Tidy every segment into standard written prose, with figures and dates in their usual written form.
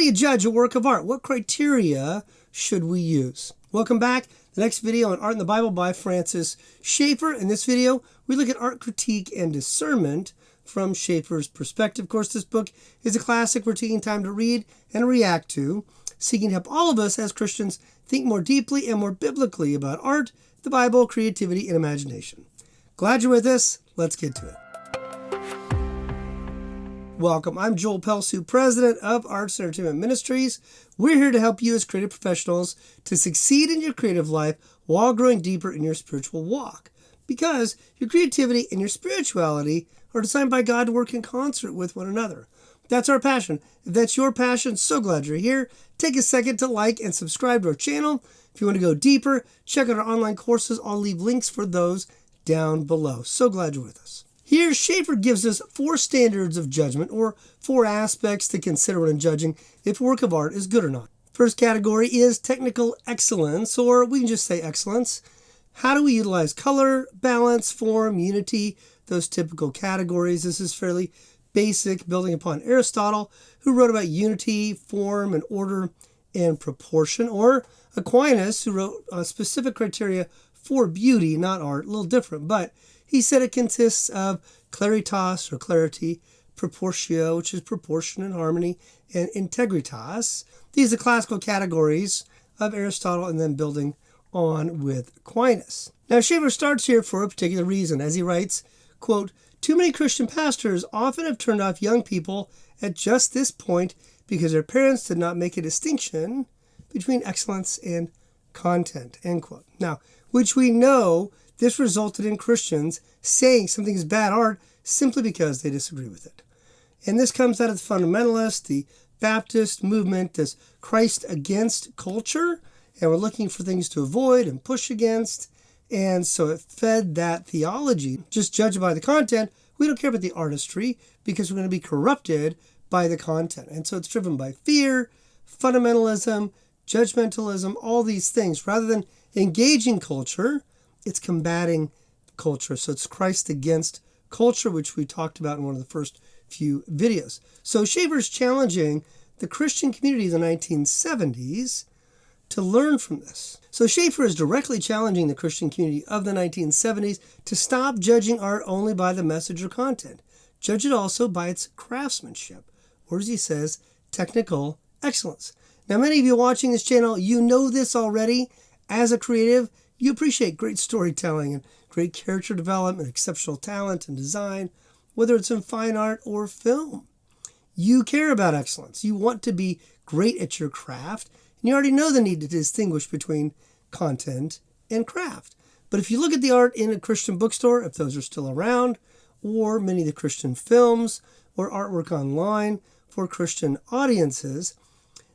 do you judge a work of art? What criteria should we use? Welcome back. The next video on Art in the Bible by Francis Schaeffer. In this video, we look at art critique and discernment from Schaeffer's perspective. Of course, this book is a classic we're taking time to read and react to, seeking to help all of us as Christians think more deeply and more biblically about art, the Bible, creativity, and imagination. Glad you're with us. Let's get to it. Welcome. I'm Joel Pelsu, president of Arts and Entertainment Ministries. We're here to help you as creative professionals to succeed in your creative life while growing deeper in your spiritual walk. Because your creativity and your spirituality are designed by God to work in concert with one another. That's our passion. If that's your passion, so glad you're here. Take a second to like and subscribe to our channel. If you want to go deeper, check out our online courses. I'll leave links for those down below. So glad you're with us. Here, Schaeffer gives us 4 standards of judgment, or 4 aspects to consider when judging if a work of art is good or not. First category is technical excellence, or we can just say excellence. How do we utilize color, balance, form, unity, those typical categories? This is fairly basic, building upon Aristotle, who wrote about unity, form, and order and proportion, or Aquinas, who wrote specific criteria for beauty, not art, a little different, but he said it consists of claritas, or clarity, proportio, which is proportion and harmony, and integritas. These are classical categories of Aristotle, and then building on with Aquinas. Now, Schaeffer starts here for a particular reason. As he writes, quote, "Too many Christian pastors often have turned off young people at just this point because their parents did not make a distinction between excellence and content," end quote. Now, which we know this resulted in Christians saying something is bad art simply because they disagree with it. And this comes out of the fundamentalists, the Baptist movement, this Christ against culture, and we're looking for things to avoid and push against. And so it fed that theology. Just judge by the content. We don't care about the artistry because we're going to be corrupted by the content. And so it's driven by fear, fundamentalism, judgmentalism, all these things. Rather than engaging culture, it's combating culture. So it's Christ against culture, which we talked about in one of the first few videos. So Schaeffer's challenging the Christian community of the 1970s to learn from this. So Schaeffer is directly challenging the Christian community of the 1970s to stop judging art only by the message or content. Judge it also by its craftsmanship, or as he says, technical excellence. Now, many of you watching this channel, you know this already. As a creative, you appreciate great storytelling and great character development, exceptional talent and design, whether it's in fine art or film. You care about excellence. You want to be great at your craft, and you already know the need to distinguish between content and craft. But if you look at the art in a Christian bookstore, if those are still around, or many of the Christian films or artwork online for Christian audiences,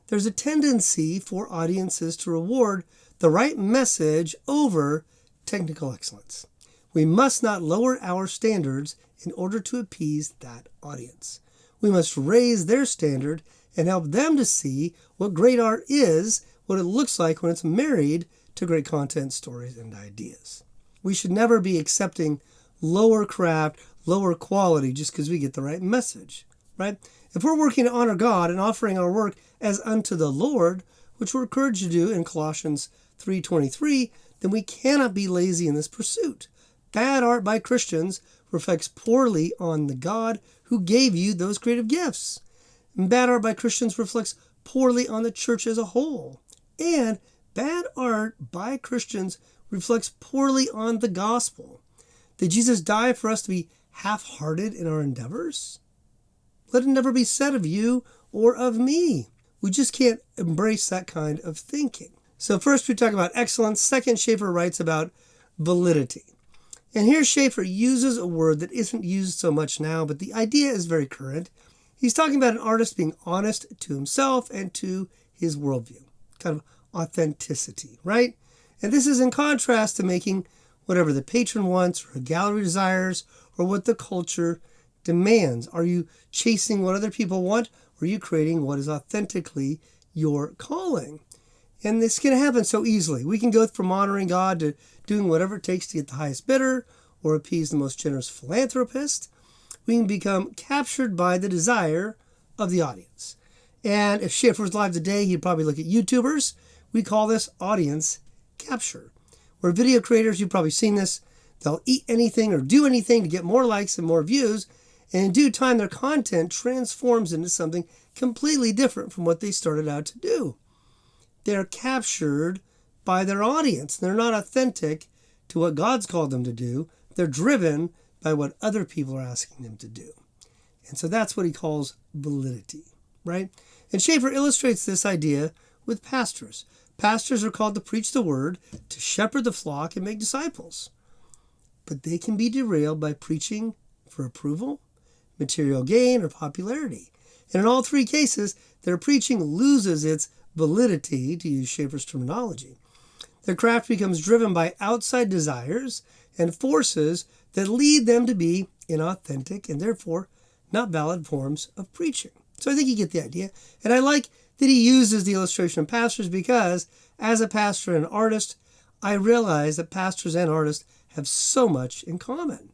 there's a tendency for audiences to reward the right message over technical excellence. We must not lower our standards in order to appease that audience. We must raise their standard and help them to see what great art is, what it looks like when it's married to great content, stories, and ideas. We should never be accepting lower craft, lower quality just because we get the right message, right? If we're working to honor God and offering our work as unto the Lord, which we're encouraged to do in Colossians 3:23, then we cannot be lazy in this pursuit. Bad art by Christians reflects poorly on the God who gave you those creative gifts. And bad art by Christians reflects poorly on the church as a whole. And bad art by Christians reflects poorly on the gospel. Did Jesus die for us to be half-hearted in our endeavors? Let it never be said of you or of me. We just can't embrace that kind of thinking. So first we talk about excellence. Second, Schaeffer writes about validity. And here Schaeffer uses a word that isn't used so much now, but the idea is very current. He's talking about an artist being honest to himself and to his worldview. Kind of authenticity, right? And this is in contrast to making whatever the patron wants or a gallery desires or what the culture demands. Are you chasing what other people want, or are you creating what is authentically your calling? And this can happen so easily. We can go from honoring God to doing whatever it takes to get the highest bidder or appease the most generous philanthropist. We can become captured by the desire of the audience. And if Schaeffer was live today, he'd probably look at YouTubers. We call this audience capture. Where video creators, you've probably seen this, they'll eat anything or do anything to get more likes and more views. And in due time, their content transforms into something completely different from what they started out to do. They're captured by their audience. They're not authentic to what God's called them to do. They're driven by what other people are asking them to do. And so that's what he calls validity, right? And Schaeffer illustrates this idea with pastors. Pastors are called to preach the word, to shepherd the flock, and make disciples. But they can be derailed by preaching for approval, material gain, or popularity. And in all three cases, their preaching loses its validity, to use Schaeffer's terminology. Their craft becomes driven by outside desires and forces that lead them to be inauthentic and therefore not valid forms of preaching. So I think you get the idea. And I like that he uses the illustration of pastors because as a pastor and artist, I realize that pastors and artists have so much in common.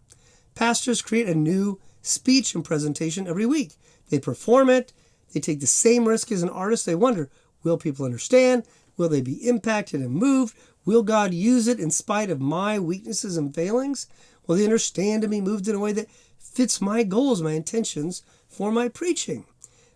Pastors create a new speech and presentation every week. They perform it. They take the same risk as an artist. They wonder, will people understand? Will they be impacted and moved? Will God use it in spite of my weaknesses and failings? Will they understand and be moved in a way that fits my goals, my intentions for my preaching?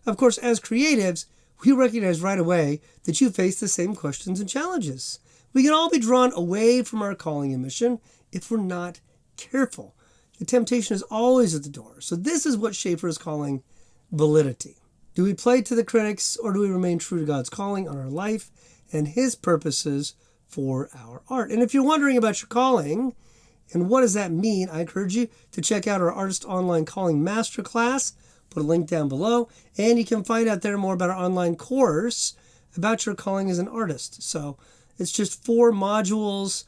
Of course, as creatives, we recognize right away that you face the same questions and challenges. We can all be drawn away from our calling and mission if we're not careful. The temptation is always at the door. So this is what Schaeffer is calling validity. Do we play to the critics, or do we remain true to God's calling on our life and his purposes for our art? And if you're wondering about your calling and what does that mean, I encourage you to check out our Artist Online Calling Masterclass. Put a link down below, and you can find out there more about our online course about your calling as an artist. So it's just four modules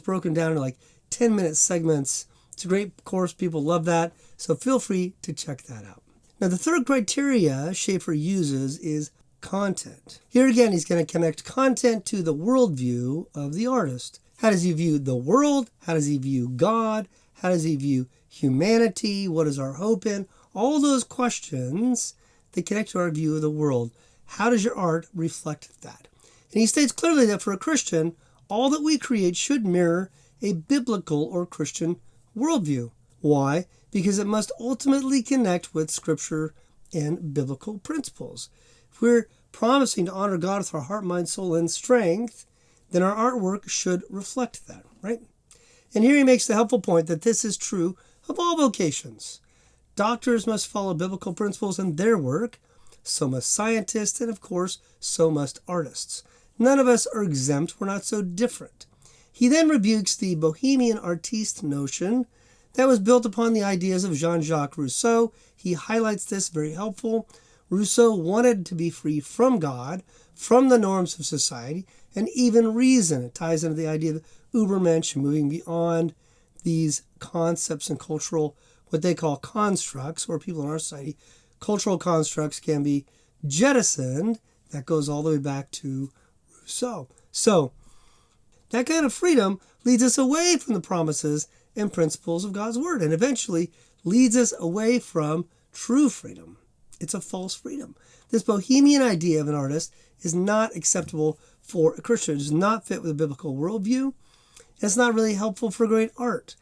broken down into like 10-minute segments. It's a great course. People love that. So feel free to check that out. Now, the third criteria Schaeffer uses is content. Here again, he's going to connect content to the worldview of the artist. How does he view the world? How does he view God? How does he view humanity? What is our hope in? All those questions that connect to our view of the world. How does your art reflect that? And he states clearly that for a Christian, all that we create should mirror a biblical or Christian worldview. Why? Because it must ultimately connect with Scripture and biblical principles. If we're promising to honor God with our heart, mind, soul, and strength, then our artwork should reflect that, right? And here he makes the helpful point that this is true of all vocations. Doctors must follow biblical principles in their work, so must scientists, and of course, so must artists. None of us are exempt. We're not so different. He then rebukes the bohemian artiste notion that was built upon the ideas of Jean-Jacques Rousseau. He highlights this, very helpful. Rousseau wanted to be free from God, from the norms of society, and even reason. It ties into the idea of Übermensch, moving beyond these concepts and cultural, what they call constructs, or people in our society, cultural constructs can be jettisoned. That goes all the way back to Rousseau. So that kind of freedom leads us away from the promises and principles of God's word, and eventually leads us away from true freedom. It's a false freedom. This bohemian idea of an artist is not acceptable for a Christian. It does not fit with a biblical worldview. It's not really helpful for great art.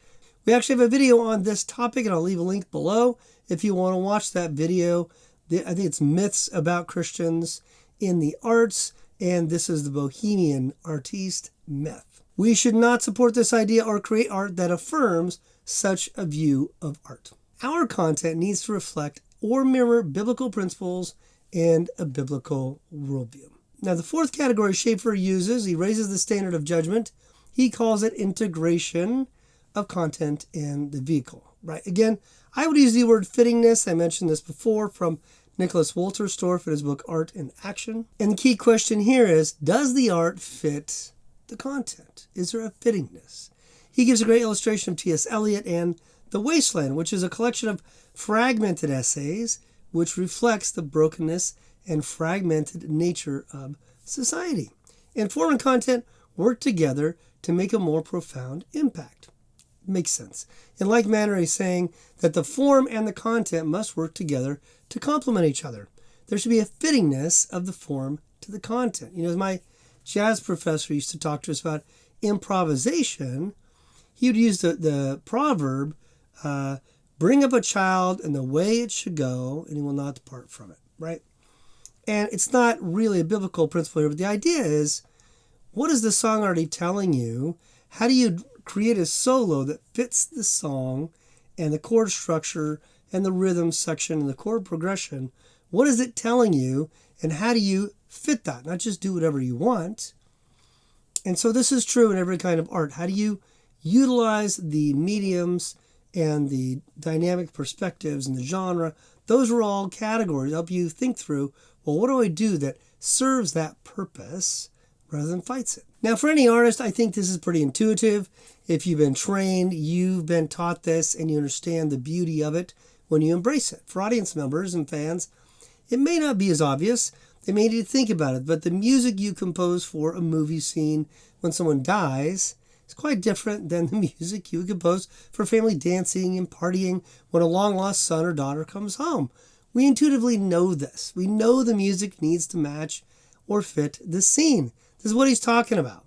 We actually have a video on this topic, and I'll leave a link below if you want to watch that video. I think it's Myths About Christians in the Arts, and this is the bohemian artiste myth. We should not support this idea or create art that affirms such a view of art. Our content needs to reflect or mirror biblical principles and a biblical worldview. Now, the fourth category Schaeffer uses, he raises the standard of judgment. He calls it integration of content in the vehicle, right? Again, I would use the word fittingness. I mentioned this before from Nicholas Wolterstorff in his book, Art in Action. And the key question here is, does the art fit the content? Is there a fittingness? He gives a great illustration of T.S. Eliot and The Wasteland, which is a collection of fragmented essays which reflects the brokenness and fragmented nature of society. And form and content work together to make a more profound impact. Makes sense. In like manner, he's saying that the form and the content must work together to complement each other. there should be a fittingness of the form to the content. As my jazz professor used to talk to us about improvisation, he would use the proverb, bring up a child in the way it should go, and he will not depart from it, right? And it's not really a biblical principle here, but the idea is, what is the song already telling you? How do you create a solo that fits the song and the chord structure and the rhythm section and the chord progression? What is it telling you, and how do you fit that? Not just do whatever you want. And so this is true in every kind of art. How do you utilize the mediums and the dynamic perspectives and the genre? Those are all categories that help you think through, well, what do I do that serves that purpose rather than fights it? Now, for any artist, I think this is pretty intuitive. If you've been trained, you've been taught this, and you understand the beauty of it when you embrace it. For audience members and fans, it may not be as obvious. They may need to think about it, but the music you compose for a movie scene when someone dies is quite different than the music you would compose for family dancing and partying when a long-lost son or daughter comes home. We intuitively know this. We know the music needs to match or fit the scene. This is what he's talking about.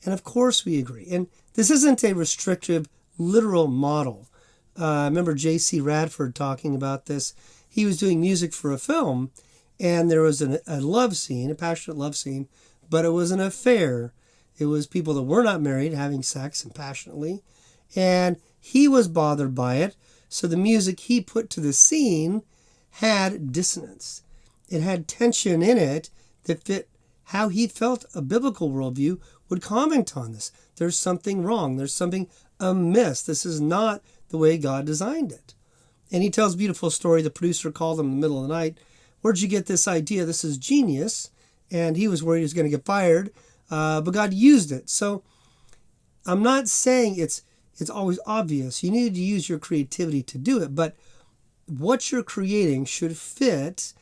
And of course we agree. And this isn't a restrictive, literal model. I remember J.C. Radford talking about this. He was doing music for a film, and there was a love scene, a passionate love scene, but it was an affair. It was people that were not married having sex and passionately, and he was bothered by it. So the music he put to the scene had dissonance. It had tension in it that fit how he felt a biblical worldview would comment on this. There's something wrong. There's something amiss. This is not the way God designed it. And he tells a beautiful story. The producer called him in the middle of the night. Where'd you get this idea? This is genius. And he was worried he was going to get fired, but God used it. So I'm not saying it's always obvious. You need to use your creativity to do it, but what you're creating should fit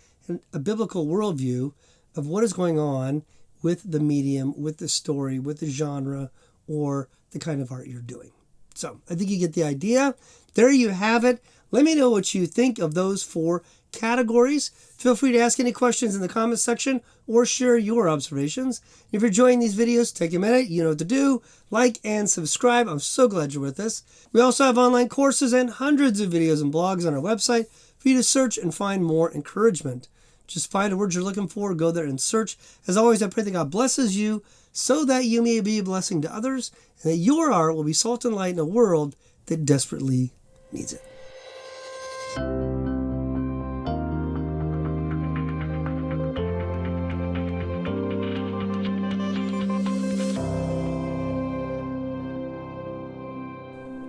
a biblical worldview of what is going on with the medium, with the story, with the genre, or the kind of art you're doing. So I think you get the idea. There you have it. Let me know what you think of those 4 categories. Feel free to ask any questions in the comments section or share your observations. If you're enjoying these videos, take a minute. You know what to do. Like and subscribe. I'm so glad you're with us. We also have online courses and hundreds of videos and blogs on our website for you to search and find more encouragement. Just find the words you're looking for, go there and search. As always, I pray that God blesses you so that you may be a blessing to others and that your art will be salt and light in a world that desperately needs it.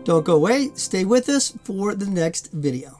Don't go away. Stay with us for the next video.